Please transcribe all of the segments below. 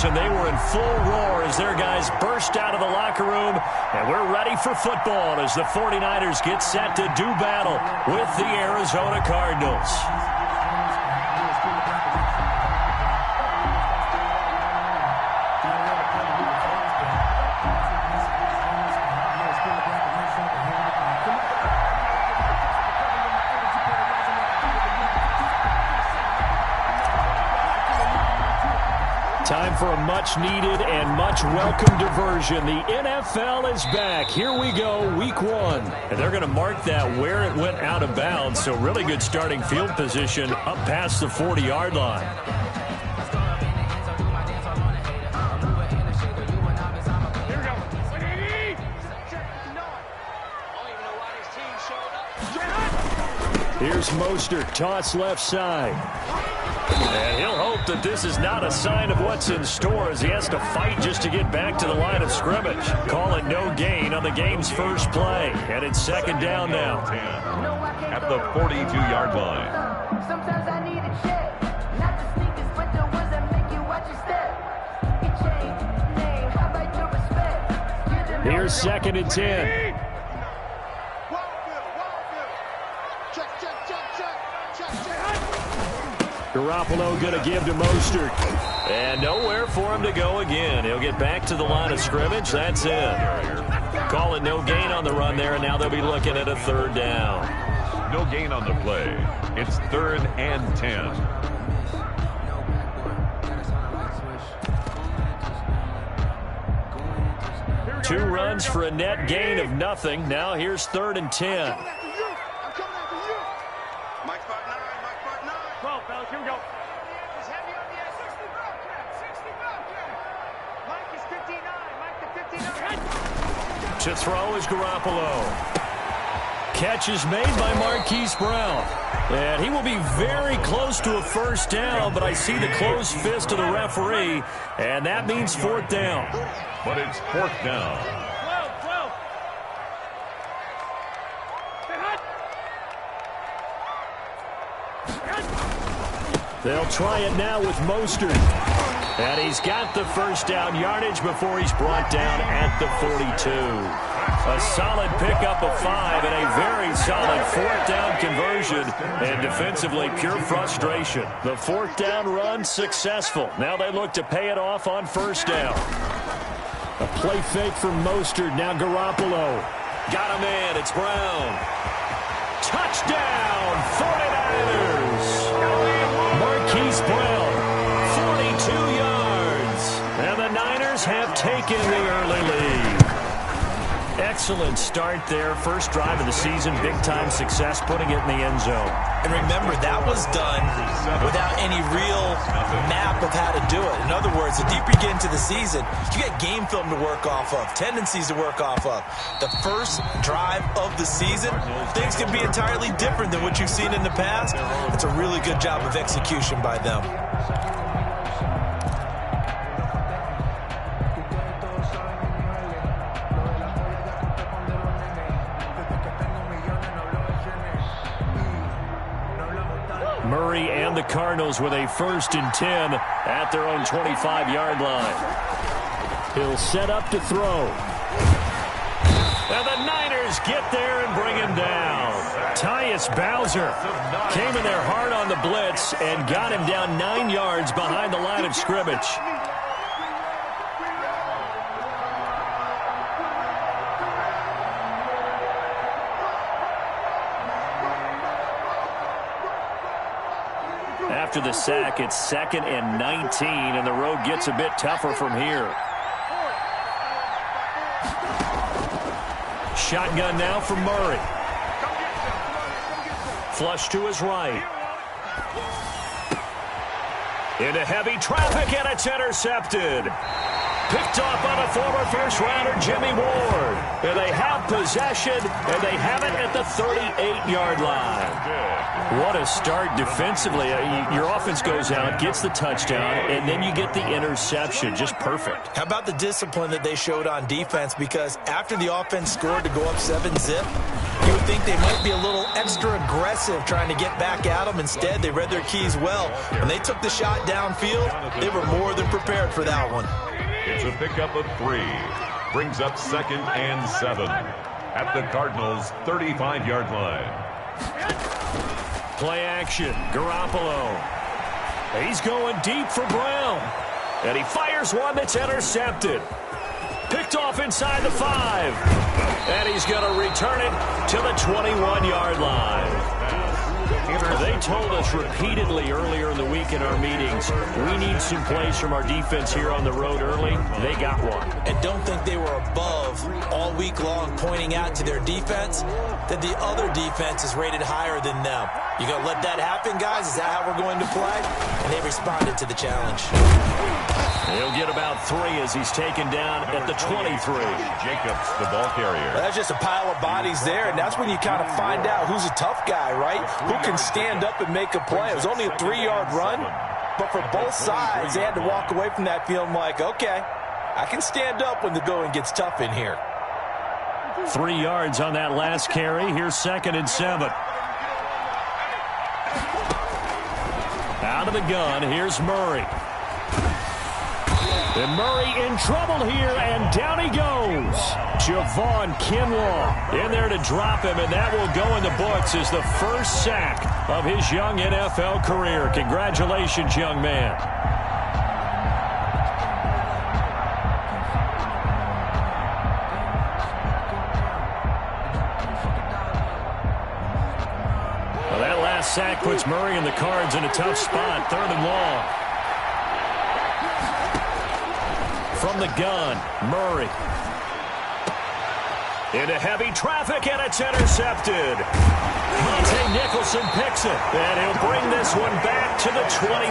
And they were in full roar as their guys burst out of the locker room. And we're ready for football as the 49ers get set to do battle with the Arizona Cardinals. Time for a much-needed and much-welcome diversion. The NFL is back. Here we go, week one. And they're going to mark that where it went out of bounds, so really good starting field position up past the 40-yard line. Here's Mostert, toss left side. And he'll hope that this is not a sign of what's in store as he has to fight just to get back to the line of scrimmage. Call it no gain on the game's first play. And it's second down now. At the 42-yard line. Sometimes I need a check. Not the sneakers, but the ones that make you watch your step. Your chain, name, how about your respect? Here's second and 10. Garoppolo going to give to Mostert. And nowhere for him to go again. He'll get back to the line of scrimmage. That's it. Call it no gain on the run there, and now they'll be looking at a third down. No gain on the play. It's 3rd and 10. Two runs for a net gain of nothing. Now here's 3rd and 10. To throw is Garoppolo. Catch is made by Marquise Brown. And he will be very close to a first down, but I see the closed fist of the referee, and that means 4th down. But it's 4th down. They'll try it now with Mostert. And he's got the first down yardage before he's brought down at the 42. A solid pickup of 5 and a very solid 4th down conversion. And defensively, pure frustration. The 4th down run successful. Now they look to pay it off on first down. A play fake from Mostert. Now Garoppolo. Got him in. It's Brown. Touchdown, 49ers. Marquise Brown, 42 yards. And the Niners have taken the early lead. Excellent start there. First drive of the season. Big-time success putting it in the end zone. And remember, that was done without any real map of how to do it. In other words, the deeper you get into the season, you get game film to work off of, tendencies to work off of. The first drive of the season, things can be entirely different than what you've seen in the past. It's a really good job of execution by them. Murray and the Cardinals with a 1st and 10 at their own 25-yard line. He'll set up to throw. And the Niners get there and bring him down. Tyus Bowser came in there hard on the blitz and got him down 9 yards behind the line of scrimmage. After the sack, it's 2nd and 19, and the road gets a bit tougher from here. Shotgun now from Murray. Flush to his right. Into heavy traffic, and it's intercepted. Picked off by the former first-rounder Jimmy Ward. And they have possession, and they have it at the 38-yard line. What a start defensively. Your offense goes out, gets the touchdown, and then you get the interception. Just perfect. How about the discipline that they showed on defense? Because after the offense scored to go up 7-zip, you would think they might be a little extra aggressive trying to get back at them. Instead, they read their keys well. When they took the shot downfield, they were more than prepared for that one. It's a pickup of 3. Brings up 2nd and 7 at the Cardinals' 35-yard line. Play action. Garoppolo. He's going deep for Brown. And he fires one that's intercepted. Picked off inside the 5. And he's going to return it to the 21-yard line. They told us repeatedly earlier in the week in our meetings, we need some plays from our defense here on the road early. They got one. And don't think they were above all week long pointing out to their defense that the other defense is rated higher than them. You going to let that happen, guys? Is that how we're going to play? And they responded to the challenge. He'll get about 3 as he's taken down at the 23. Jacobs, the ball carrier. Well, that's just a pile of bodies there, and that's when you kind of find out who's a tough guy, right? Who can stand up and make a play. It was only a 3-yard run, but for both sides, they had to walk away from that feeling like, okay, I can stand up when the going gets tough in here. 3 yards on that last carry. Here's 2nd and 7. Out of the gun, here's Murray. And Murray in trouble here, and down he goes. Javon Kinlaw in there to drop him, and that will go in the books as the first sack of his young NFL career. Congratulations, young man. Well, that last sack puts Murray and the Cards in a tough spot. 3rd and long. From the gun, Murray. Into heavy traffic, and it's intercepted. Monte Nicholson picks it, and he'll bring this one back to the 29.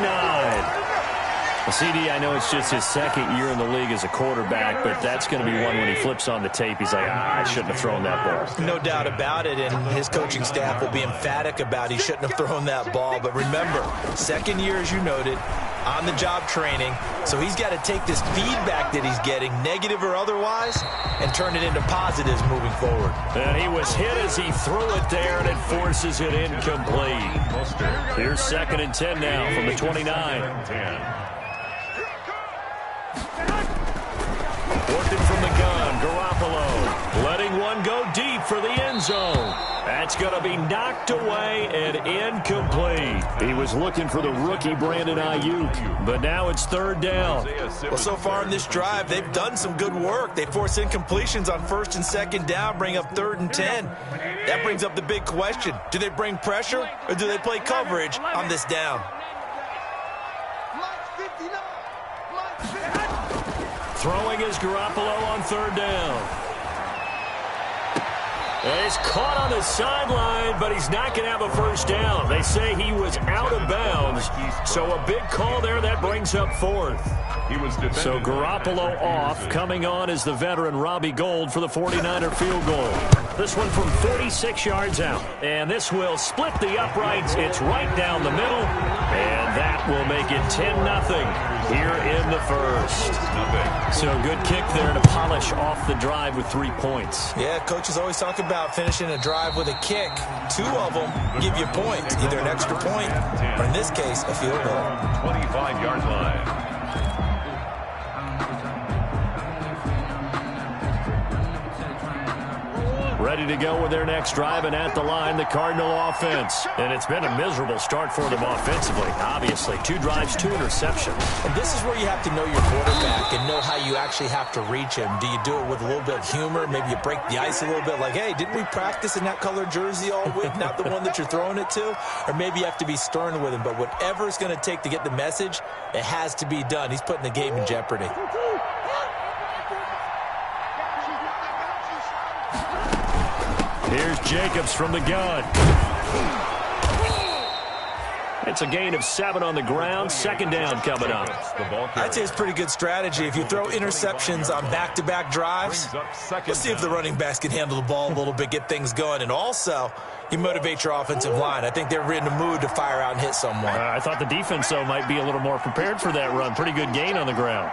Well, CD, I know it's just his 2nd year in the league as a quarterback, but that's going to be one when he flips on the tape. He's like, I shouldn't have thrown that ball. No doubt about it, and his coaching staff will be emphatic about he shouldn't have thrown that ball. But remember, 2nd year, as you noted, on-the-job training, so he's got to take this feedback that he's getting, negative or otherwise, and turn it into positives moving forward. And he was hit as he threw it there, and it forces it incomplete. Here's 2nd and 10 now from the 29. Working from the gun, Garoppolo letting one go deep for the end zone. That's going to be knocked away and incomplete. He was looking for the rookie Brandon Ayuk, but now it's 3rd down. Well, so far in this drive, they've done some good work. They force incompletions on 1st and 2nd down, bring up 3rd and 10. That brings up the big question. Do they bring pressure, or do they play coverage on this down? Throwing is Garoppolo on 3rd down. And he's caught on the sideline, but he's not going to have a first down. They say he was out of bounds, so a big call there that brings up 4th. So Garoppolo off. Coming on is the veteran Robbie Gould for the 49er field goal. This one from 46 yards out. And this will split the uprights. It's right down the middle. And that will make it 10-0 here in the first. So good kick there to polish off the drive with 3 points. Yeah, coaches always talk about finishing a drive with a kick. 2 of them give you points, either an extra point or, in this case, a field goal. 25-yard line. Ready to go with their next drive, and at the line, the Cardinal offense. And it's been a miserable start for them offensively, obviously. 2 drives, 2 interceptions. And this is where you have to know your quarterback and know how you actually have to reach him. Do you do it with a little bit of humor? Maybe you break the ice a little bit, like, hey, didn't we practice in that colored jersey all week, not the one that you're throwing it to? Or maybe you have to be stern with him. But whatever it's going to take to get the message, it has to be done. He's putting the game in jeopardy. Here's Jacobs from the gun. It's a gain of 7 on the ground. Second down coming up. I'd say it's pretty good strategy. If you throw interceptions on back-to-back drives, let's see if the running backs can handle the ball a little bit, get things going, and also you motivate your offensive line. I think they're in the mood to fire out and hit someone. I thought the defense, though, might be a little more prepared for that run. Pretty good gain on the ground.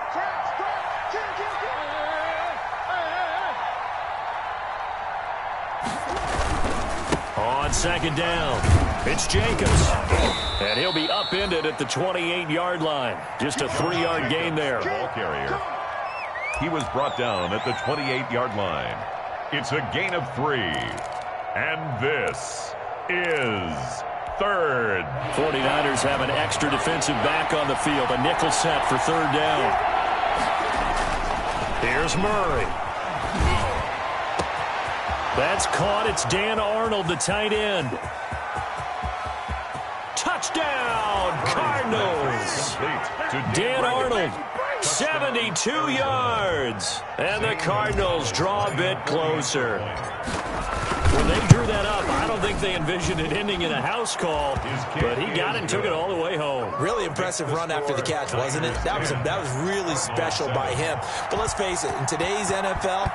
On second down, it's Jacobs. And he'll be upended at the 28-yard line. Just a 3-yard gain there. Ball carrier. He was brought down at the 28-yard line. It's a gain of 3. And this is third. 49ers have an extra defensive back on the field. A nickel set for third down. Here's Murray. That's caught. It's Dan Arnold, the tight end. Touchdown, Cardinals. Dan Arnold, 72 yards. And the Cardinals draw a bit closer. When they drew that up, I don't think they envisioned it ending in a house call, but he got it and took it all the way home. Really impressive run after the catch, wasn't it? That was really special by him. But let's face it, in today's NFL,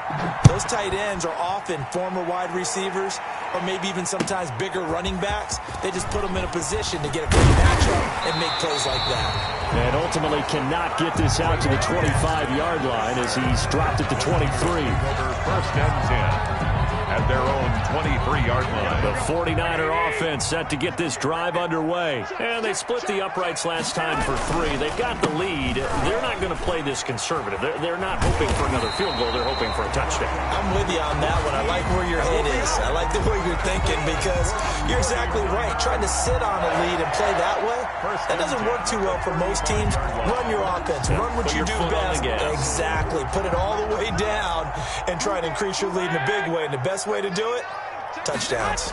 those tight ends are often former wide receivers or maybe even sometimes bigger running backs. They just put them in a position to get a great matchup and make plays like that. And ultimately cannot get this out to the 25-yard line as he's dropped it to 23. First and 10. At their own 23-yard line. The 49er offense set to get this drive underway. And they split the uprights last time for 3. They've got the lead. They're not going to play this conservative. They're not hoping for another field goal. They're hoping for a touchdown. I'm with you on that one. I like where your head is. I like the way you're thinking because you're exactly right. Trying to sit on a lead and play that way, that doesn't work too well for most teams. Run your offense. Run what you do best. Exactly. Put it all the way down and try to increase your lead in a big way. And the best way to do it, touchdowns.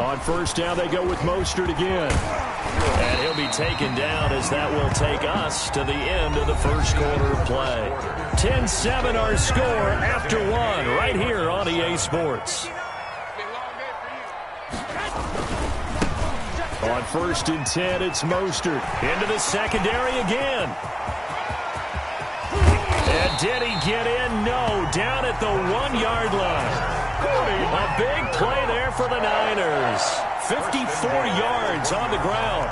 On first down, they go with Mostert again. And he'll be taken down as that will take us to the end of the first quarter of play. 10-7 our score after 1 right here on EA Sports. On first and 10, it's Mostert. Into the secondary again. And did he get in? No. Down at the 1-yard line. A big play there for the Niners. 54 yards on the ground.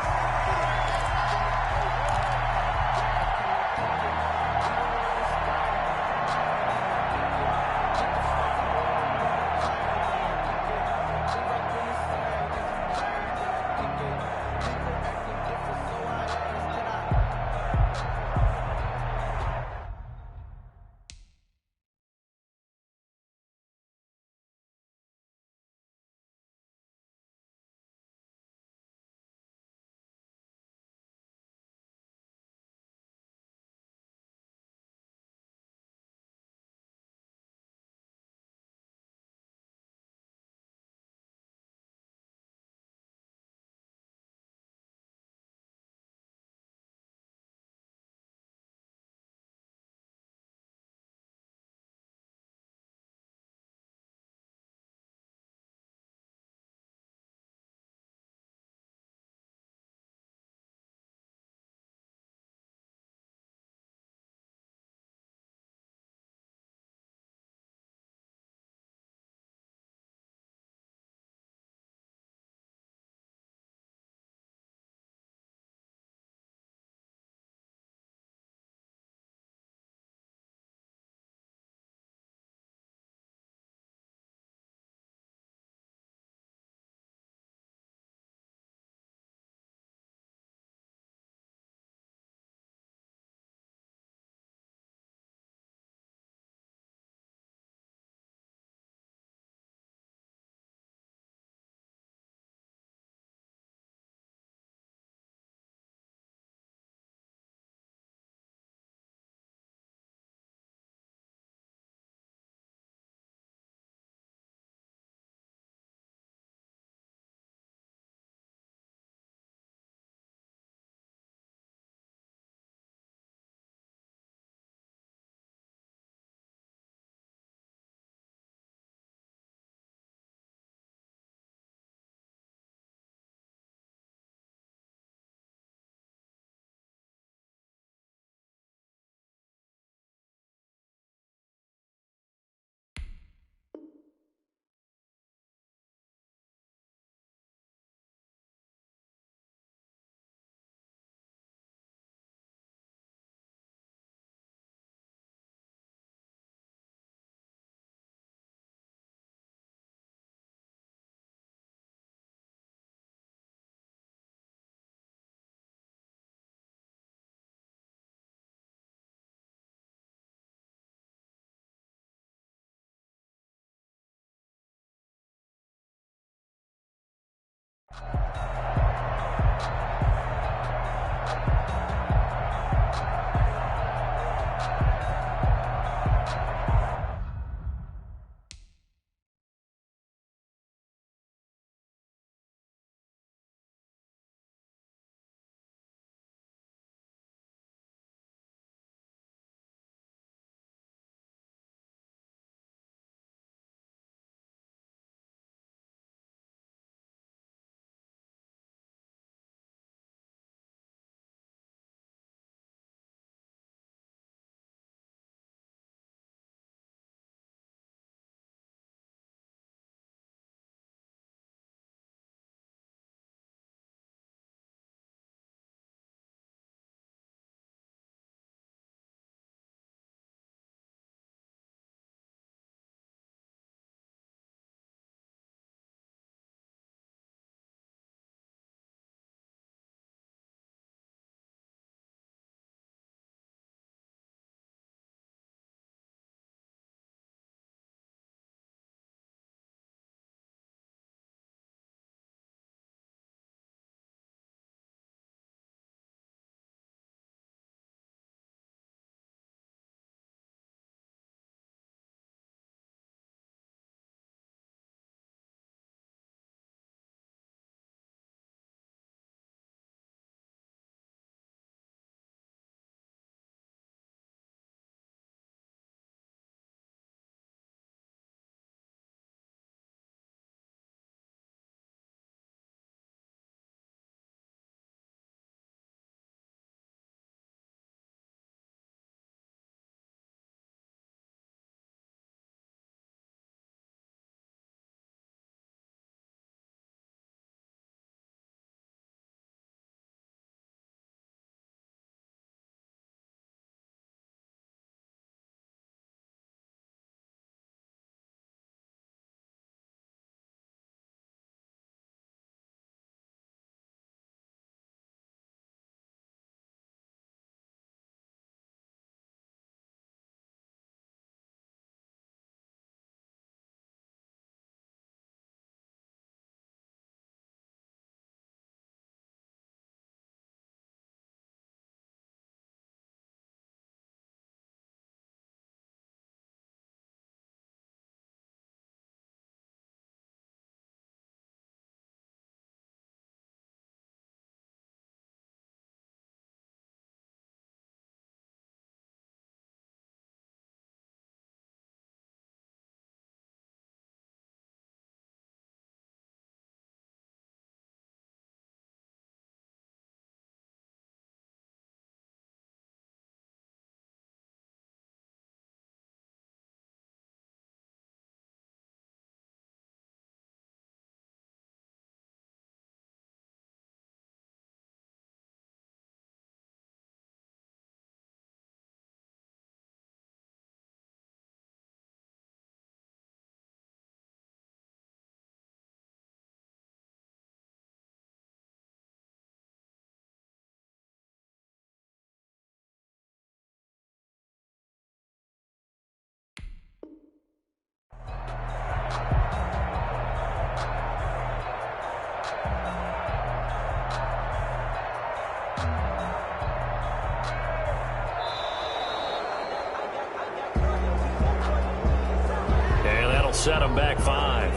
set them back 5.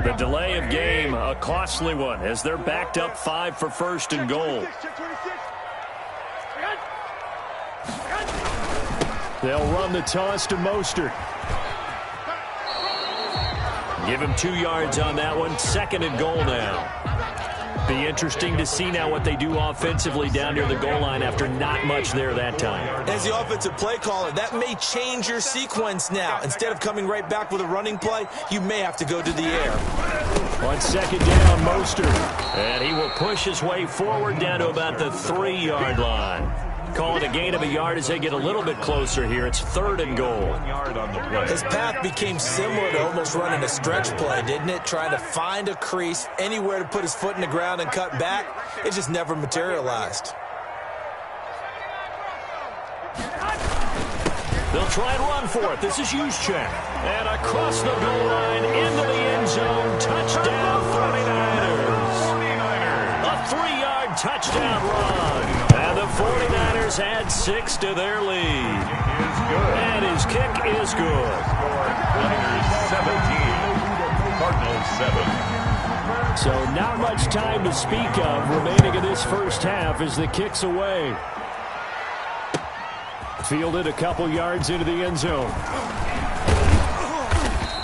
The delay of game, a costly one, as they're backed up 5 for first and goal. They'll run the toss to Mostert. Give him 2 yards on that one. Second and goal now. Be interesting to see now what they do offensively down near the goal line after not much there that time. As the offensive play caller, that may change your sequence now. Instead of coming right back with a running play, you may have to go to the air. On second down, Mostert. And he will push his way forward down to about the 3-yard line. Call it a gain of a yard as they get a little bit closer here. It's third and goal. 1 yard on the play. His path became similar to almost running a stretch play, didn't it? Trying to find a crease, anywhere to put his foot in the ground and cut back. It just never materialized. They'll try and run for it. This is Juszczyk. And across the goal line into the end zone. Touchdown 49ers. A 3-yard touchdown run. And the 49ers add 6 to their lead. And his kick is good. Niners 17, Cardinals 7. So not much time to speak of remaining in this first half as the kick's away. Fielded a couple yards into the end zone.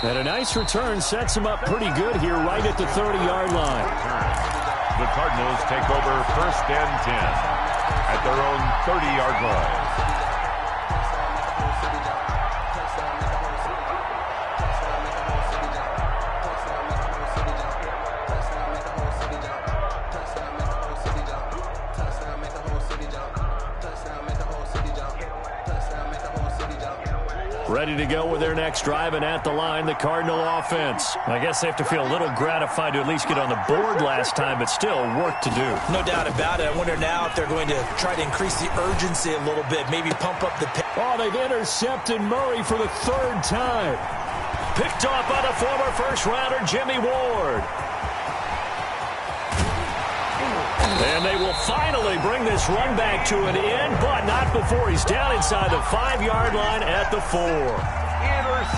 And a nice return sets him up pretty good here right at the 30-yard line. The Cardinals take over first and 10 at their own 30-yard line. Ready to go with their next drive, and at the line, the Cardinal offense. I guess they have to feel a little gratified to at least get on the board last time, but still work to do. No doubt about it. I wonder now if they're going to try to increase the urgency a little bit, maybe pump up the pace. Oh, they've intercepted Murray for the 3rd time. Picked off by the former first-rounder, Jimmy Ward. And they will finally bring this run back to an end, but not before he's down inside the 5-yard line at the 4.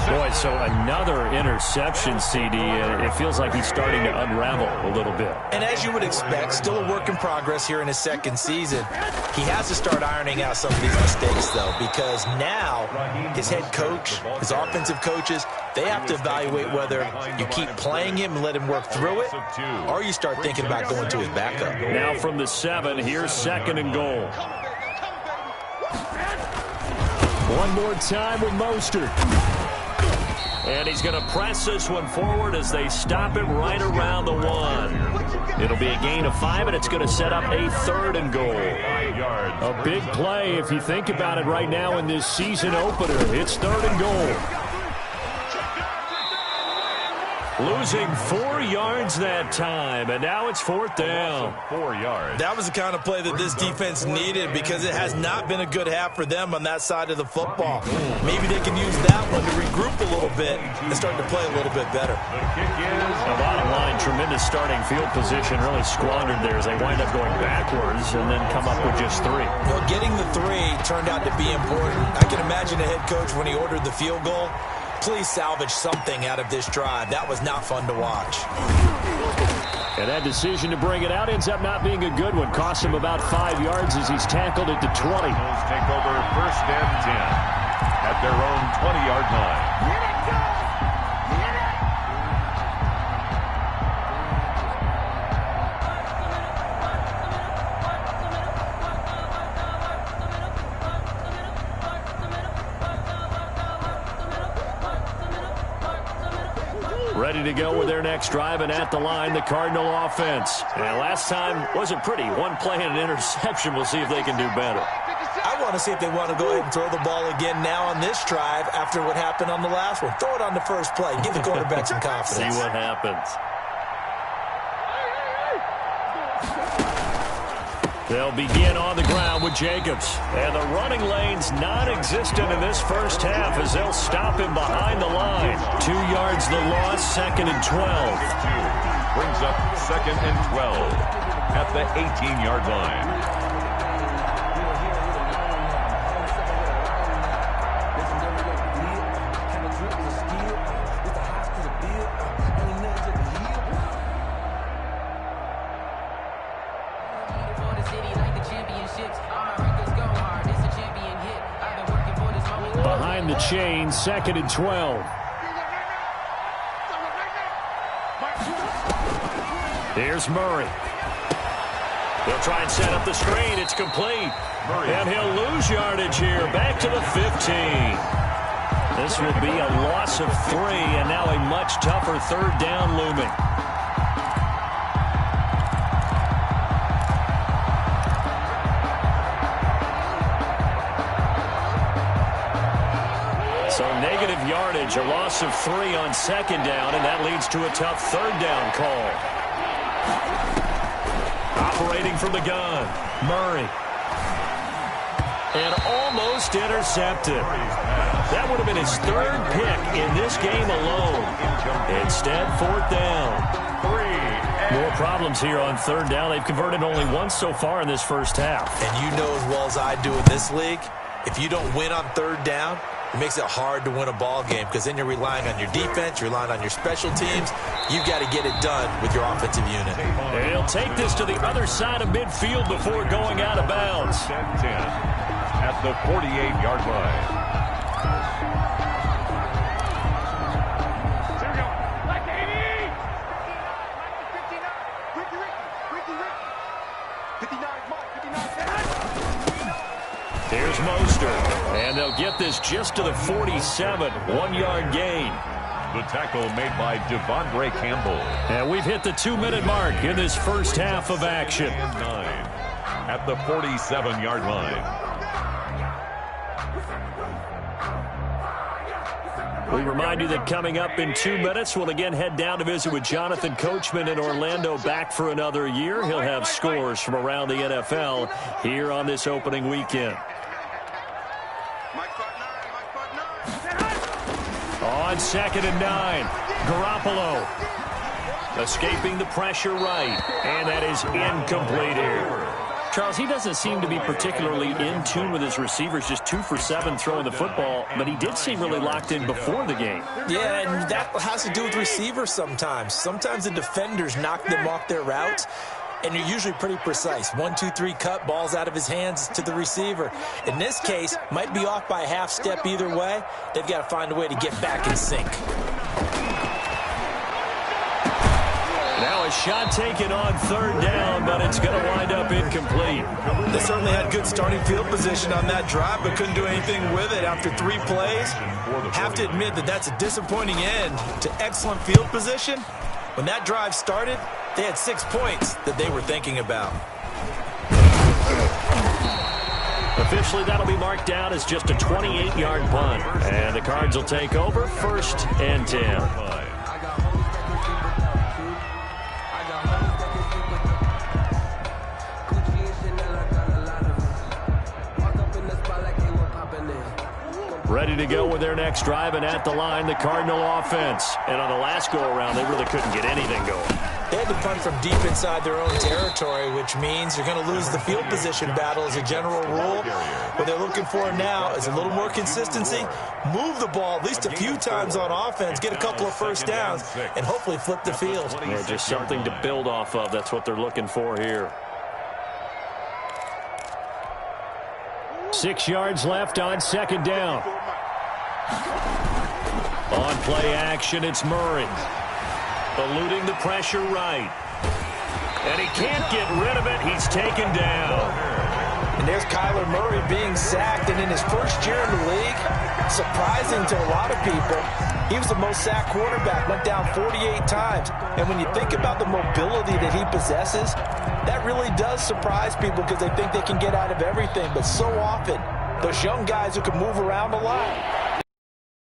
Boy, so another interception, CD. It feels like he's starting to unravel a little bit. And as you would expect, still a work in progress here in his second season. He has to start ironing out some of these mistakes, though, because now his head coach, his offensive coaches, they have to evaluate whether you keep playing him and let him work through it, or you start thinking about going to his backup. Now from the 7, here's second and goal. One more time with Mostert. And he's going to press this one forward as they stop him right around the 1. It'll be a gain of 5, and it's going to set up a 3rd and goal. A big play if you think about it right now in this season opener. It's 3rd and goal. Losing 4 yards that time, and now it's 4th down. 4 yards. That was the kind of play that this defense needed because it has not been a good half for them on that side of the football. Maybe they can use that one to regroup a little bit and start to play a little bit better. The kick is the bottom line, tremendous starting field position, really squandered there as they wind up going backwards and then come up with just 3. Well, getting the 3 turned out to be important. I can imagine the head coach when he ordered the field goal. Please salvage something out of this drive. That was not fun to watch. And that decision to bring it out ends up not being a good one. Cost him about 5 yards as he's tackled at the 20. Cardinals take over first and 10 at their own 20-yard line. Ready to go with their next drive, and at the line, the Cardinal offense. And last time wasn't pretty. 1 play and an interception. We'll see if they can do better. I want to see if they want to go ahead and throw the ball again now on this drive after what happened on the last one. Throw it on the first play. Give the quarterback some confidence. See what happens. They'll begin on the ground with Jacobs. And the running lane's non-existent in this first half as they'll stop him behind the line. 2 yards the loss, 2nd and 12. Brings up 2nd and 12 at the 18-yard line. chain, 2nd and 12. Here's Murray. He'll try and set up the screen. It's complete. And he'll lose yardage here. Back to the 15. This will be a loss of 3, and now a much tougher 3rd down looming. So negative yardage, a loss of 3 on 2nd down, and that leads to a tough 3rd down call. Operating from the gun, Murray. And almost intercepted. That would have been his 3rd pick in this game alone. Instead, 4th down. More problems here on 3rd down. They've converted only once so far in this first half. And you know as well as I do in this league, if you don't win on 3rd down, it makes it hard to win a ball game because then you're relying on your defense, you're relying on your special teams. You've got to get it done with your offensive unit. And he'll take this to the other side of midfield before going out of bounds. 10-10 at the 48-yard line. Here's Mostert, and they'll get this just to the 47, 1-yard gain. The tackle made by Devondre Campbell. And we've hit the 2-minute mark in this first half of action. 9 at the 47-yard line. We remind you that coming up in 2 minutes, we'll again head down to visit with Jonathan Coachman in Orlando, back for another year. He'll have scores from around the NFL here on this opening weekend. On 2nd and 9, Garoppolo escaping the pressure right, and that is incomplete here. Charles, he doesn't seem to be particularly in tune with his receivers, just 2 for 7 throwing the football, but he did seem really locked in before the game. Yeah, and that has to do with receivers sometimes. Sometimes the defenders knock them off their routes, and you're usually pretty precise. 1, 2, 3 cut, balls out of his hands to the receiver. In this case, might be off by a half step either way. They've got to find a way to get back in sync. Now a shot taken on 3rd down, but it's going to wind up incomplete. They certainly had good starting field position on that drive, but couldn't do anything with it after 3 plays. Have to admit that that's a disappointing end to excellent field position. When that drive started, they had 6 points that they were thinking about. Officially, that'll be marked down as just a 28-yard punt. And the Cards will take over, 1st and 10. Ready to go with their next drive, and at the line, the Cardinal offense. And on the last go-around, they really couldn't get anything going. They had to punt from deep inside their own territory, which means you're going to lose the field position battle as a general rule. What they're looking for now is a little more consistency, move the ball at least a few times on offense, get a couple of first downs, and hopefully flip the field. Yeah, just something to build off of. That's what they're looking for here. 6 yards left on 2nd down. On play action, it's Murray. Eluding the pressure right. And he can't get rid of it. He's taken down. And there's Kyler Murray being sacked, and in his first year in the league, surprising to a lot of people, he was the most sacked quarterback, went down 48 times. And when you think about the mobility that he possesses, that really does surprise people because they think they can get out of everything. But so often, those young guys who can move around a lot,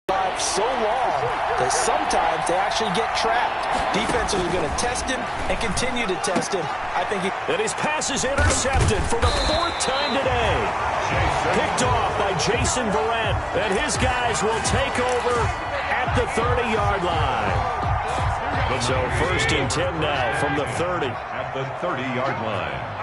drive so long that sometimes they actually get trapped. Defenses are going to test him and continue to test him. I think and his pass is intercepted for the 4th time today. Picked off by Jason Verrett, and his guys will take over at the 30-yard line. So 1st and 10 now from the 30. At the 30-yard line.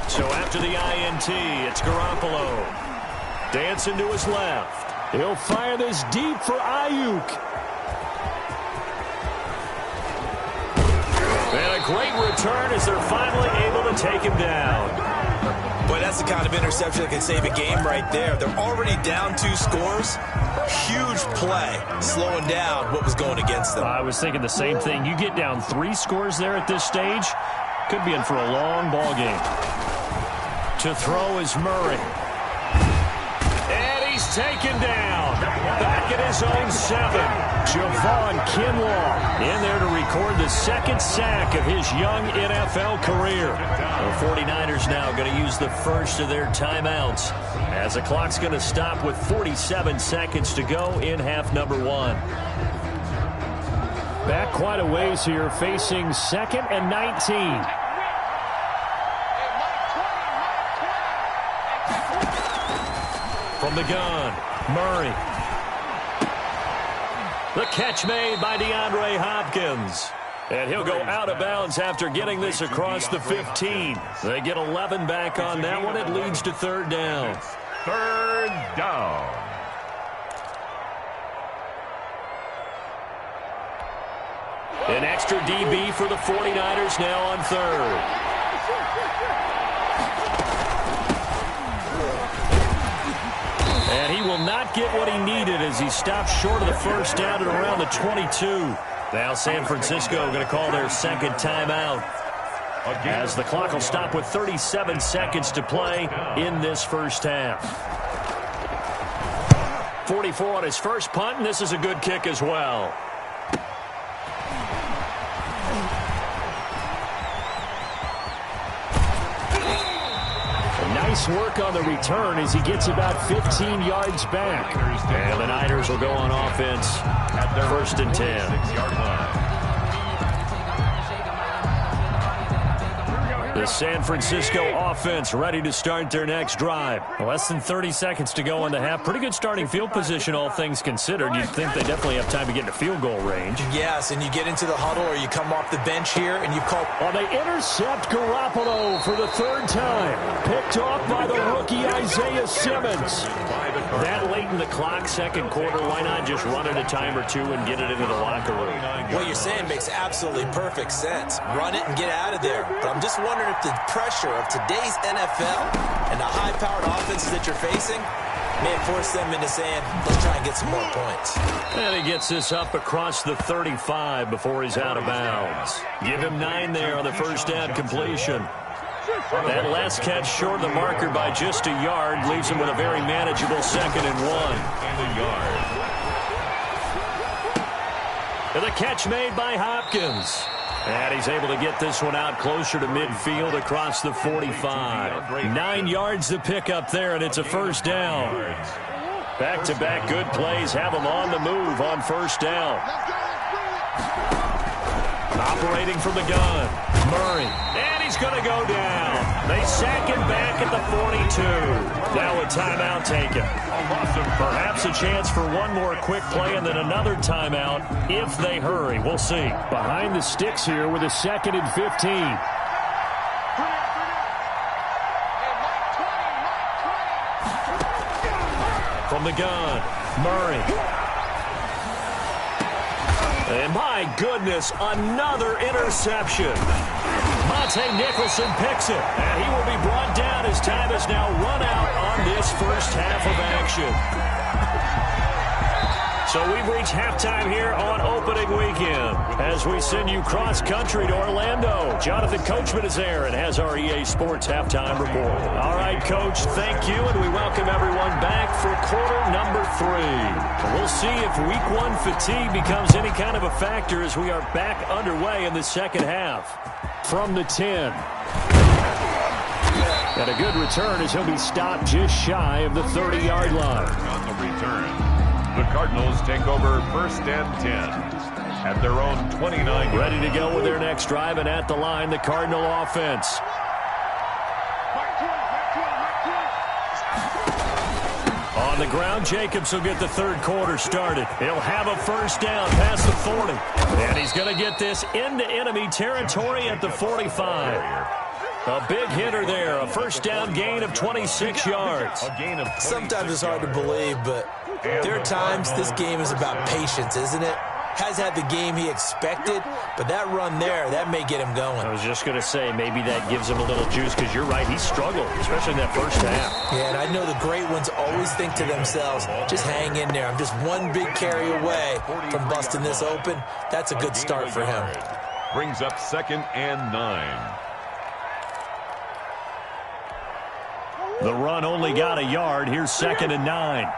So after the INT, it's Garoppolo. Dancing to his left. He'll fire this deep for Ayuk. And a great return as they're finally able to take him down. Boy, that's the kind of interception that can save a game right there. They're already down 2 scores. Huge play, slowing down what was going against them. I was thinking the same thing. You get down 3 scores there at this stage, could be in for a long ball game. To throw is Murray. And he's taken down. Back at his own 7. Javon Kinlaw in there to record the 2nd sack of his young NFL career. The 49ers now going to use the first of their timeouts as the clock's going to stop with 47 seconds to go in half number 1. Back quite a ways here, facing 2nd and 19. From the gun, Murray. The catch made by DeAndre Hopkins. And he'll go out of bounds after getting this across the 15. They get 11 back on that one. It leads to 3rd down. 3rd down. An extra DB for the 49ers now on 3rd. And he will not get what he needed as he stopped short of the 1st down at around the 22. Now San Francisco going to call their 2nd timeout as the clock will stop with 37 seconds to play in this 1st half. 44 on his first punt, and this is a good kick as well. Nice work on the return as he gets about 15 yards back. And the Niners will go on offense at their 1st and 10. 6-yard line. The San Francisco offense ready to start their next drive. Less than 30 seconds to go in the half. Pretty good starting field position, all things considered. You'd think they definitely have time to get into field goal range. Yes, and you get into the huddle or you come off the bench here and you call... Well, they intercept Garoppolo for the 3rd time. Picked off by the rookie Isaiah Simmons. That late in the clock, 2nd quarter, why not just run it a time or 2 and get it into the locker room? What you're saying makes absolutely perfect sense. Run it and get out of there. But I'm just wondering if the pressure of today's NFL and the high-powered offenses that you're facing may have forced them into saying, let's try and get some more points. And he gets this up across the 35 before he's out of bounds. Give him 9 there on the 1st down completion. That last catch short of the marker by just a yard leaves him with a very manageable 2nd and 1. And a yard. And the catch made by Hopkins. And he's able to get this one out closer to midfield across the 45. 9 yards to pick up there, and it's a 1st down. Back-to-back good plays have him on the move on 1st down. Operating from the gun, Murray. And he's going to go down. They sack him back at the 42. Now a timeout taken. Perhaps a chance for one more quick play and then another timeout if they hurry. We'll see. Behind the sticks here with a 2nd and 15. From the gun, Murray. And my goodness, another interception. Monte Nicholson picks it, and he will be brought down as time has now run out on this 1st half of action. So we've reached halftime here on opening weekend as we send you cross-country to Orlando. Jonathan Coachman is there and has our EA Sports halftime report. All right, Coach, thank you, and we welcome everyone back for quarter number 3. We'll see if Week 1 fatigue becomes any kind of a factor as we are back underway in the 2nd half. From the 10. And a good return as he'll be stopped just shy of the 30-yard line. On the return, the Cardinals take over 1st and 10 at their own 29. Ready to go with their next drive, and at the line, the Cardinal offense. On the ground, Jacobs will get the 3rd quarter started. He'll have a 1st down past the 40. And he's going to get this into enemy territory at the 45. A big hitter there, a 1st down gain of 26 yards. Sometimes it's hard to believe, but there are times this game is about patience, isn't it? has had the game he expected, but that run there, that may get him going. I was just going to say, maybe that gives him a little juice, because you're right, he struggled, especially in that first half. Yeah, and I know the great ones always think to themselves, just hang in there. I'm just one big carry away from busting this open. That's a good start for him. Brings up 2nd and 9. The run only got a yard. Here's 2nd and 9.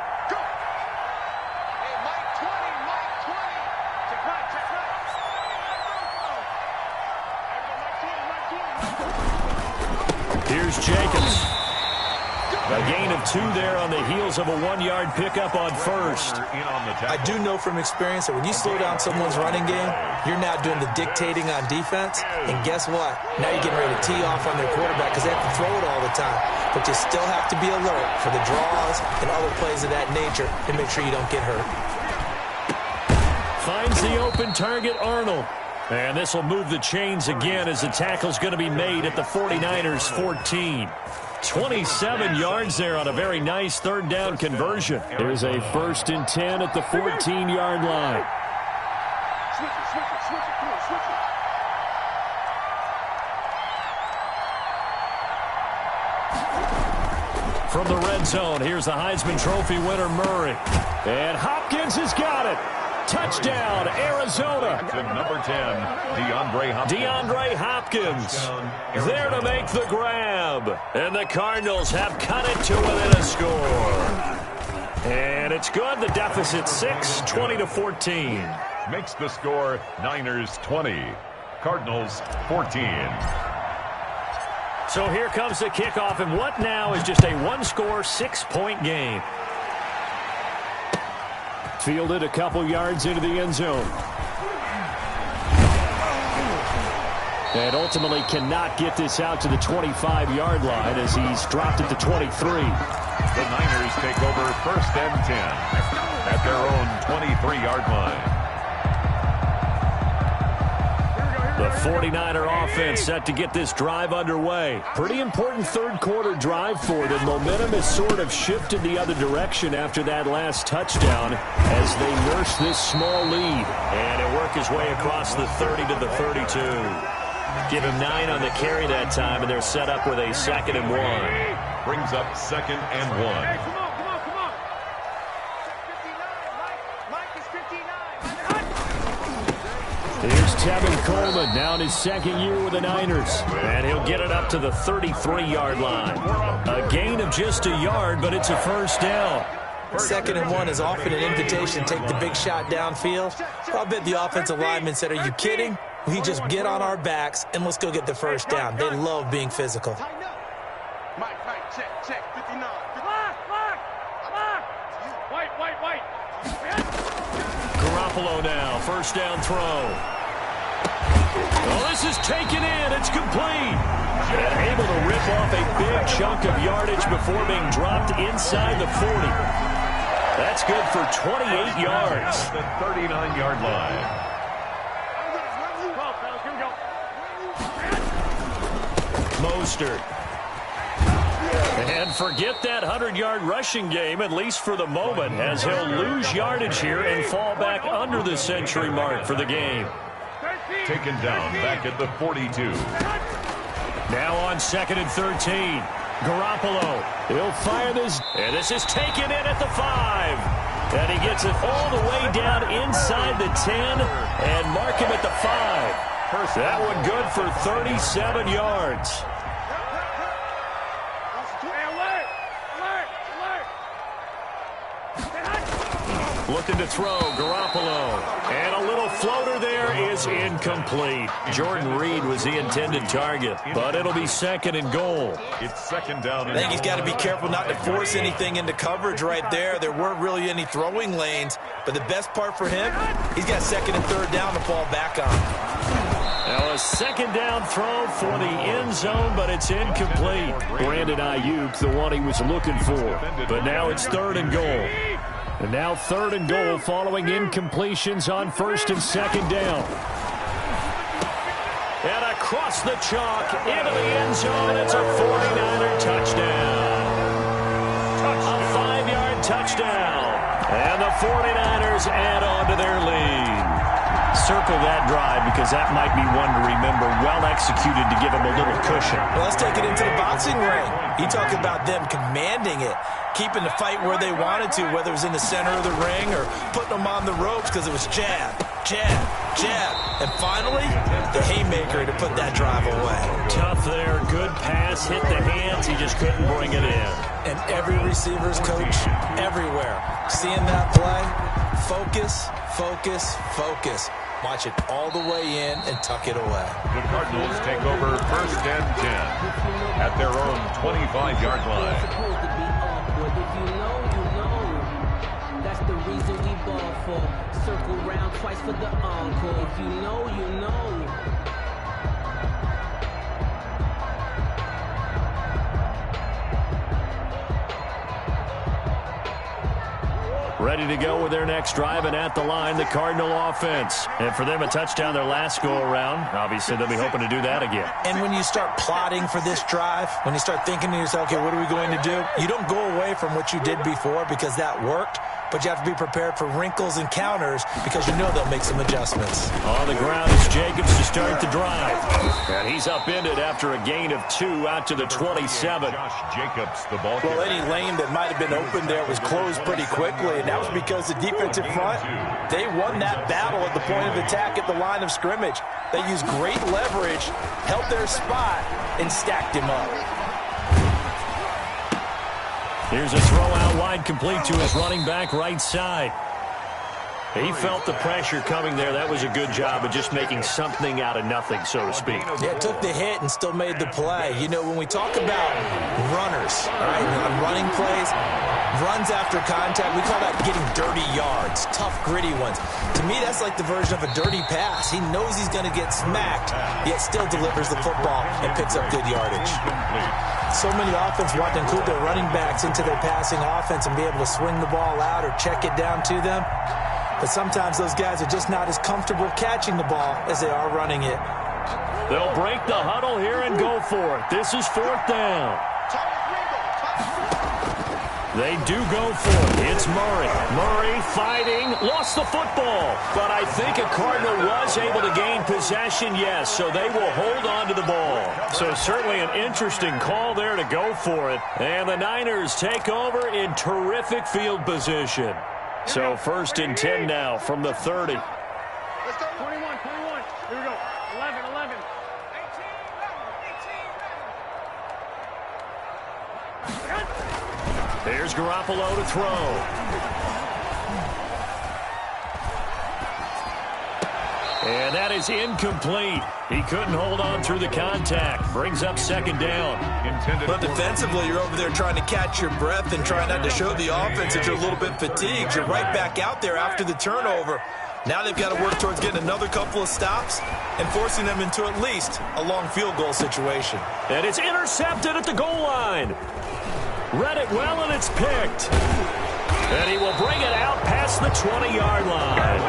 Here's Jacobs. A gain of 2 there on the heels of a 1-yard pickup on first. I do know from experience that when you slow down someone's running game, you're now doing the dictating on defense. And guess what? Now you're getting ready to tee off on their quarterback because they have to throw it all the time. But you still have to be alert for the draws and other plays of that nature to make sure you don't get hurt. Finds the open target, Arnold. And this will move the chains again as the tackle's going to be made at the 49ers 14. 27 yards there on a very nice 3rd down conversion. There's a 1st and 10 at the 14-yard line. From the red zone, here's the Heisman Trophy winner, Murray. And Hopkins has got it. Touchdown, Arizona. To number 10, DeAndre Hopkins there to make the grab. And the Cardinals have cut it to within a score. And it's good. The deficit 6, 20-14. Makes the score Niners 20, Cardinals 14. So here comes the kickoff, and what now is just a 1-score, 6-point game. Fielded a couple yards into the end zone. And ultimately cannot get this out to the 25-yard line as he's dropped it to 23. The Niners take over 1st and 10 at their own 23-yard line. The 49er offense set to get this drive underway. Pretty important 3rd quarter drive for them. Momentum has sort of shifted the other direction after that last touchdown as they nurse this small lead. And it worked his way across the 30 to the 32. Give him 9 on the carry that time, and they're set up with a 2nd and 1. Brings up 2nd and 1. Here's Tevin Coleman, now in his 2nd year with the Niners. And he'll get it up to the 33-yard line. A gain of just a yard, but it's a 1st down. 2nd and 1 is often an invitation to take the big shot downfield. I bet the offensive lineman said, are you kidding? We just get on our backs and let's go get the 1st down. They love being physical. Mike, check, 59. White. Garoppolo now, 1st down throw. Well, this is taken in. It's complete. And able to rip off a big chunk of yardage before being dropped inside the 40. That's good for 28 yards. The 39-yard line. Mostert. And forget that 100-yard rushing game, at least for the moment, as he'll lose yardage here and fall back under the century mark for the game. Taken down back at the 42. Now on 2nd and 13. Garoppolo. He'll fire this. And this is taken in at the 5. And he gets it all the way down inside the 10 and mark him at the 5. That one good for 37 yards. Looking to throw, Garoppolo. And a little floater there is incomplete. Jordan Reed was the intended target, but it'll be 2nd and goal. It's 2nd down. I think he's got to be careful not to force anything into coverage right there. There weren't really any throwing lanes, but the best part for him, he's got 2nd and 3rd down to fall back on. Now a 2nd down throw for the end zone, but it's incomplete. Brandon Ayuk, the one he was looking for. But now it's 3rd and goal. And now 3rd and goal following incompletions on 1st and 2nd down. And across the chalk into the end zone. It's a 49er touchdown. A 5-yard touchdown. And the 49ers add on to their lead. Circle that drive because that might be one to remember. Well executed to give him a little cushion. Well, let's take it into the boxing ring. You talk about them commanding it, keeping the fight where they wanted to, whether it was in the center of the ring or putting them on the ropes because it was jab, jab, jab. And finally, the haymaker to put that drive away. Tough there. Good pass. Hit the hands. He just couldn't bring it in. And every receiver's coach everywhere, seeing that play, focus, focus, focus. Watch it all the way in and tuck it away. The Cardinals take over 1st and 10 at their own 25-yard line. Supposed to be awkward. If you know, you know. That's the reason we ball for. Circle round twice for the encore. If you know, you know. Ready to go with their next drive, and at the line, the Cardinal offense. And for them, a touchdown their last go-around. Obviously, they'll be hoping to do that again. And when you start plotting for this drive, when you start thinking to yourself, okay, what are we going to do? You don't go away from what you did before because that worked, but you have to be prepared for wrinkles and counters because you know they'll make some adjustments. On the ground is Jacobs to start the drive. And he's upended after a gain of 2 out to the 27. Josh Jacobs, the ball Well, carrier. any lane that might have been open there was closed pretty quickly, and that was because the defensive front, they won that battle at the point of attack at the line of scrimmage. They used great leverage, held their spot, and stacked him up. Here's a throw out wide, complete to his running back right side. He felt the pressure coming there. That was a good job of just making something out of nothing, so to speak. Yeah, took the hit and still made the play. You know, when we talk about runners, all right, on running plays, runs after contact, we call that getting dirty yards, tough, gritty ones. To me, that's like the version of a dirty pass. He knows he's going to get smacked, yet still delivers the football and picks up good yardage. So many offenses want to include their running backs into their passing offense and be able to swing the ball out or check it down to them. But sometimes those guys are just not as comfortable catching the ball as they are running it. They'll break the huddle here and go for it. This is 4th down. They do go for it. It's Murray. Murray fighting. Lost the football. But I think a Cardinal was able to gain possession, yes. So they will hold on to the ball. So certainly an interesting call there to go for it. And the Niners take over in terrific field position. So 1st and 10 now from the 30. Let's go. 21. Here we go. 11. 18. There's Garoppolo to throw. And that is incomplete. He couldn't hold on through the contact. Brings up 2nd down. But defensively, you're over there trying to catch your breath and trying not to show the offense that you're a little bit fatigued. You're right back out there after the turnover. Now they've got to work towards getting another couple of stops and forcing them into at least a long field goal situation. And it's intercepted at the goal line. Read it well, and it's picked. And he will bring it out past the 20-yard line.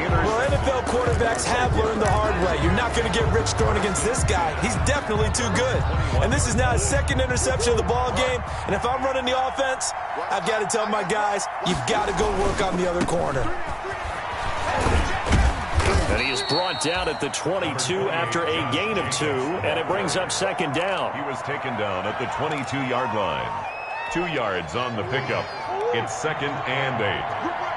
Well, NFL quarterbacks have learned the hard way. You're not going to get rich throwing against this guy. He's definitely too good. And this is now his 2nd interception of the ball game. And if I'm running the offense, I've got to tell my guys, you've got to go work on the other corner. And he is brought down at the 22 after a gain of 2, and it brings up 2nd down. He was taken down at the 22-yard line. 2 yards on the pickup. It's 2nd and 8.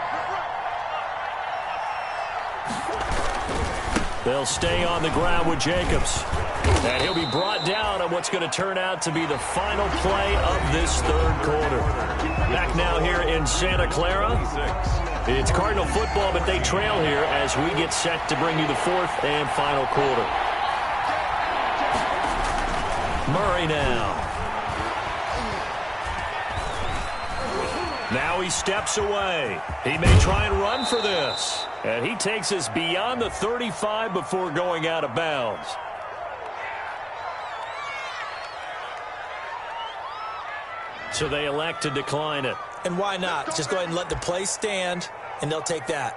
They'll stay on the ground with Jacobs. And he'll be brought down on what's going to turn out to be the final play of this 3rd quarter. Back now here in Santa Clara. It's Cardinal football, but they trail here as we get set to bring you the 4th and final quarter. Murray now. Now he steps away. He may try and run for this. And he takes us beyond the 35 before going out of bounds. So they elect to decline it. And why not? Just go ahead and let the play stand, and they'll take that.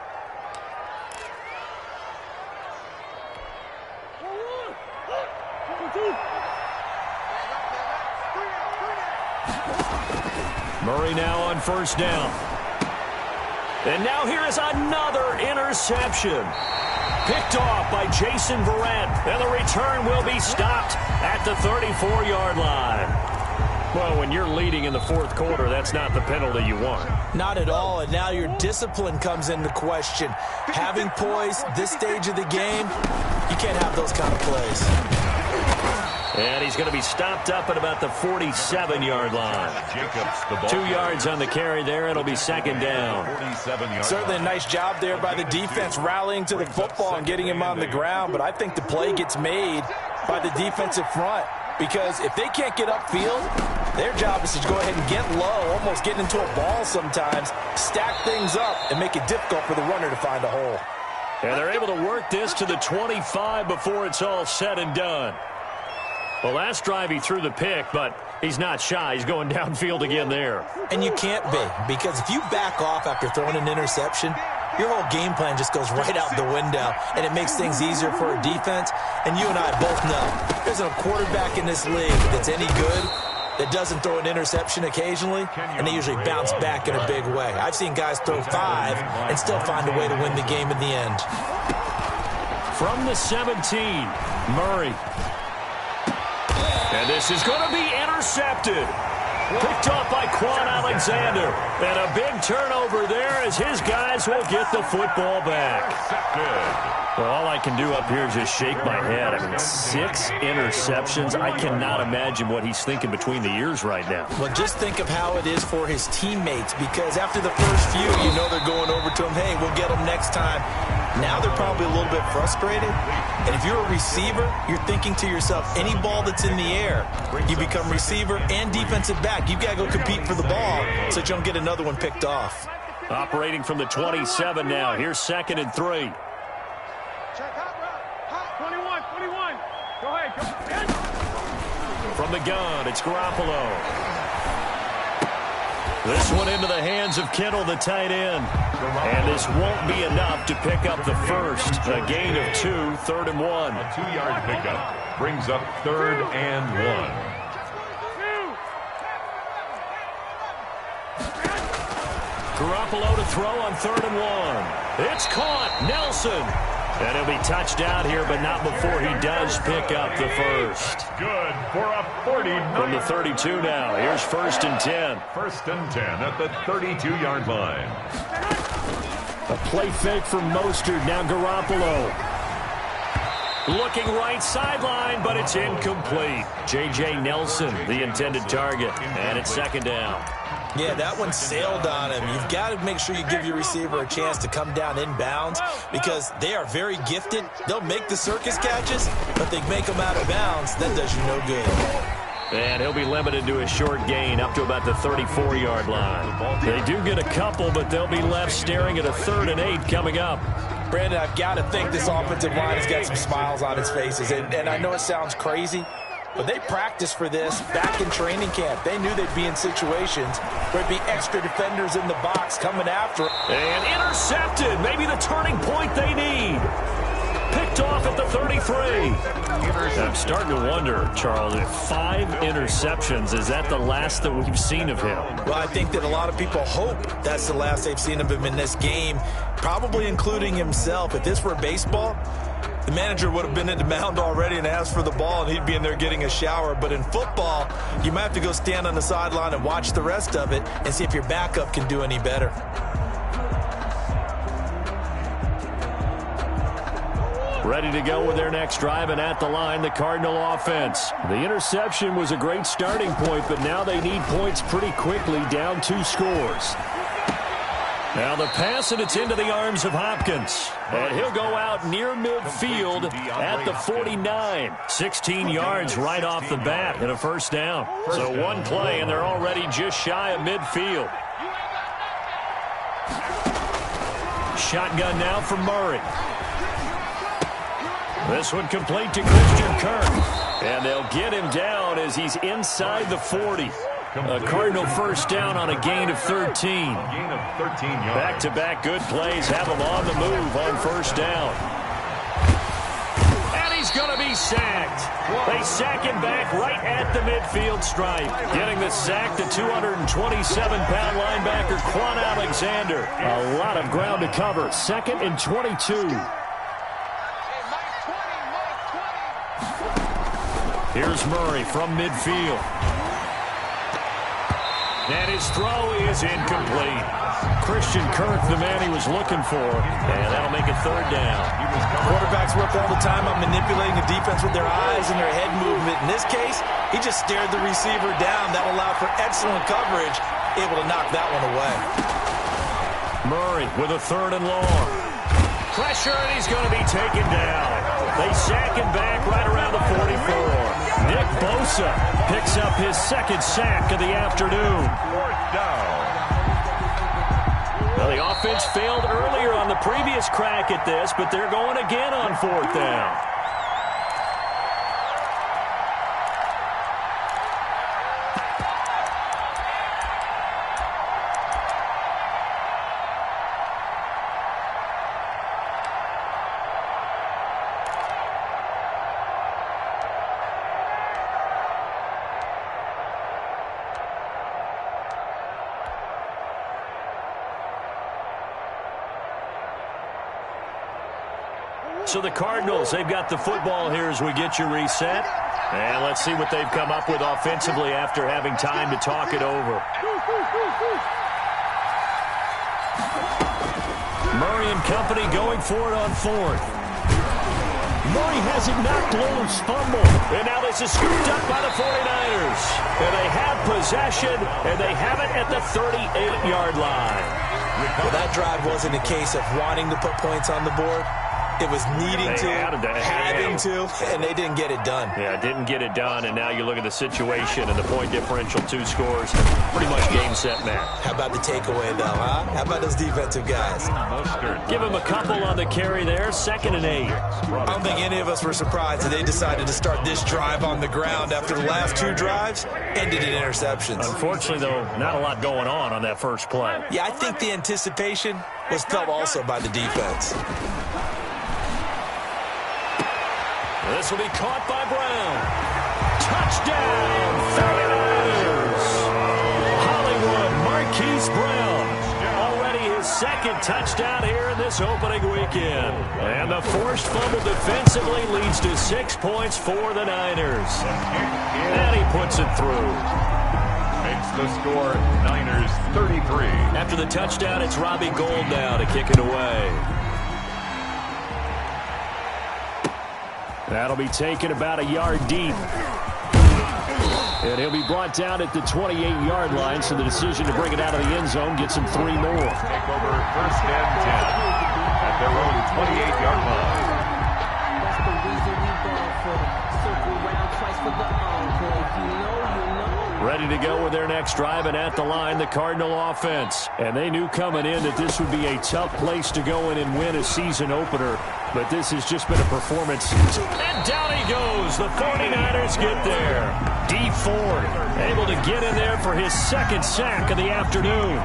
Murray now on 1st down. And now here is another interception. Picked off by Jason Verrett. And the return will be stopped at the 34-yard line. Well, when you're leading in the fourth quarter, that's not the penalty you want. Not at all, and now your discipline comes into question. Having poise this stage of the game, you can't have those kind of plays. And he's going to be stopped up at about the 47-yard line. Jacobs, the ball 2 yards on the carry there. It'll be second down. 47-yard Certainly a nice job there by the defense rallying to the football and getting him on the ground, but I think the play gets made by the defensive front. Because if they can't get upfield, their job is to go ahead and get low, almost get into a ball sometimes, stack things up, and make it difficult for the runner to find a hole. And they're able to work this to the 25 before it's all said and done. Well, last drive he threw the pick, but he's not shy. He's going downfield again there. And you can't be, because if you back off after throwing an interception, your whole game plan just goes right out the window, and it makes things easier for a defense. And you and I both know there's a quarterback in this league that's any good that doesn't throw an interception occasionally, and they usually bounce back in a big way. I've seen guys throw 5 and still find a way to win the game in the end. From the 17, Murray. And this is going to be intercepted. Picked off by Quan Alexander. And a big turnover there as his guys will get the football back. Well, all I can do up here is just shake my head. I mean, 6 interceptions. I cannot imagine what he's thinking between the ears right now. Well, just think of how it is for his teammates, because after the first few, you know they're going over to him, hey, we'll get him next time. Now they're probably a little bit frustrated. And if you're a receiver, you're thinking to yourself, any ball that's in the air, you become receiver and defensive back. You've got to go compete for the ball so that you don't get another one picked off. Operating from the 27 now. Here's 2nd and 3. Check hot, 21. Go ahead. From the gun, it's Garoppolo. This one into the hands of Kittle, the tight end. And this won't be enough to pick up the first. A gain of 2, 3rd and 1. A 2-yard pickup brings up 3rd and 1. Garoppolo to throw on 3rd and 1. It's caught. Nelson. And he'll be touched down here, but not before he does pick up the first. Good for a 49. From the 32 now. Here's 1st and 10. 1st and 10 at the 32-yard line. A play fake from Mostert. Now Garoppolo. Looking right sideline, but it's incomplete. J.J. Nelson, the intended target. And it's 2nd down. Yeah, that one sailed on him. You've got to make sure you give your receiver a chance to come down inbounds because they are very gifted. They'll make the circus catches, but they make them out of bounds. That does you no good. And he'll be limited to a short gain up to about the 34-yard line. They do get a couple, but they'll be left staring at a 3rd and 8 coming up. Brandon, I've got to think this offensive line has got some smiles on its faces. And I know it sounds crazy, but they practiced for this back in training camp. They knew they'd be in situations where there'd be extra defenders in the box coming after them. And intercepted. Maybe the turning point they need. Picked off at the 33. I'm starting to wonder, Charles, if 5 interceptions, is that the last that we've seen of him? Well, I think that a lot of people hope that's the last they've seen of him in this game, probably including himself. If this were baseball, the manager would have been in the mound already and asked for the ball, and he'd be in there getting a shower. But in football, you might have to go stand on the sideline and watch the rest of it and see if your backup can do any better. Ready to go with their next drive, and at the line, the Cardinal offense. The interception was a great starting point, but now they need points pretty quickly, down 2 scores. Now the pass, and it's into the arms of Hopkins. And he'll go out near midfield at the 49. 16 yards right off the bat and a 1st down. So one play, and they're already just shy of midfield. Shotgun now for Murray. This one complete to Christian Kirk. And they'll get him down as he's inside the 40. A Cardinal 1st down on a gain of 13. Gain of 13 yards. Back-to-back good plays have him on the move on 1st down. And he's is going to be sacked. They sack him back right at the midfield stripe. Getting the sack, the 227-pound linebacker, Quan Alexander. A lot of ground to cover. 2nd and 22. Here's Murray from midfield. And his throw is incomplete. Christian Kirk, the man he was looking for, and that'll make it 3rd down. Quarterbacks work all the time on manipulating the defense with their eyes and their head movement. In this case, he just stared the receiver down. That allowed for excellent coverage, able to knock that one away. Murray with a 3rd and long. Pressure, and he's going to be taken down. They sack him back right around the 44. Nick Bosa picks up his 2nd sack of the afternoon. 4th down. Well, the offense failed earlier on the previous crack at this, but they're going again on 4th down. So the Cardinals, they've got the football here as we get you reset. And let's see what they've come up with offensively after having time to talk it over. Murray and company going for it on 4th. Murray has it knocked loose, fumble. And now this is scooped up by the 49ers. And they have possession, and they have it at the 38-yard line. Well, that drive wasn't a case of wanting to put points on the board. It was needing to, having to, and they didn't get it done. Yeah, didn't get it done, and now you look at the situation and the point differential, 2 scores, pretty much game, set, match. How about the takeaway, though, huh? How about those defensive guys? Give him a couple on the carry there, 2nd and 8. I don't think any of us were surprised that they decided to start this drive on the ground after the last 2 drives ended in interceptions. Unfortunately, though, not a lot going on that first play. Yeah, I think the anticipation was felt also by the defense. This will be caught by Brown. Touchdown, 49ers. Hollywood Marquise Brown. Already his 2nd touchdown here in this opening weekend. And the forced fumble defensively leads to 6 points for the Niners. And he puts it through. Makes the score Niners 33. After the touchdown, it's Robbie Gould now to kick it away. That'll be taken about a yard deep. And he'll be brought down at the 28-yard line, so the decision to bring it out of the end zone gets him 3 more. Take over 1st and 10 at their own 28-yard line. That's the reason we ball for. Circle round twice for the encore. If you know, you know. Ready to go with their next drive, and at the line, the Cardinal offense. And they knew coming in that this would be a tough place to go in and win a season opener. But this has just been a performance. And down he goes. The 49ers get there. D Ford able to get in there for his 2nd sack of the afternoon.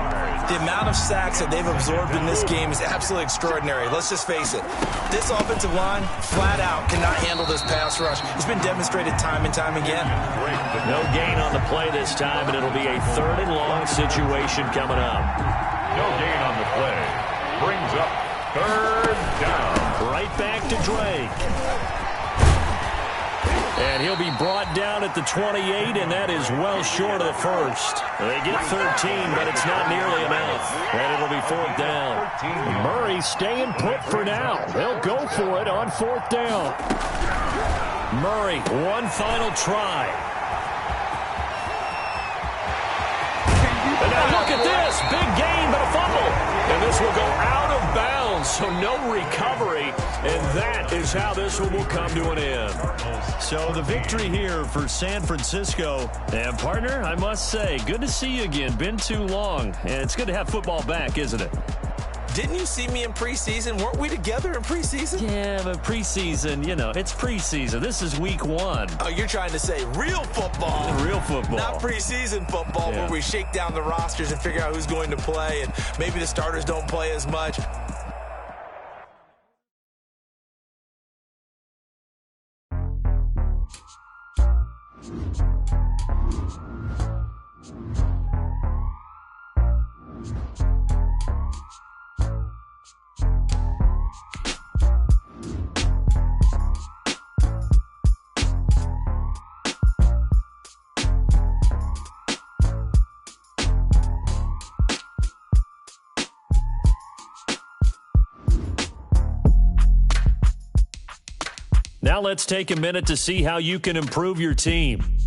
The amount of sacks that they've absorbed in this game is absolutely extraordinary. Let's just face it. This offensive line, flat out, cannot handle this pass rush. It's been demonstrated time and time again. No gain on the play this time, and it'll be a 3rd and long situation coming up. No gain on the play. Brings up 3rd down. Right back to Drake. And he'll be brought down at the 28, and that is well short of the 1st. They get 13, but it's not nearly enough. And it'll be 4th down. Murray staying put for now. They'll go for it on 4th down. Murray, one final try. And now look at this. Big gain, but a fumble. And this will go out of bounds, so no recovery. And that is how this one will come to an end. So the victory here for San Francisco. And, partner, I must say, good to see you again. Been too long. And it's good to have football back, isn't it? Didn't you see me in preseason? Weren't we together in preseason? Yeah, but preseason, you know, it's preseason. This is week 1. Oh, you're trying to say real football. Real football. Not preseason football where we shake down the rosters and figure out who's going to play, and maybe the starters don't play as much. Now let's take a minute to see how you can improve your team.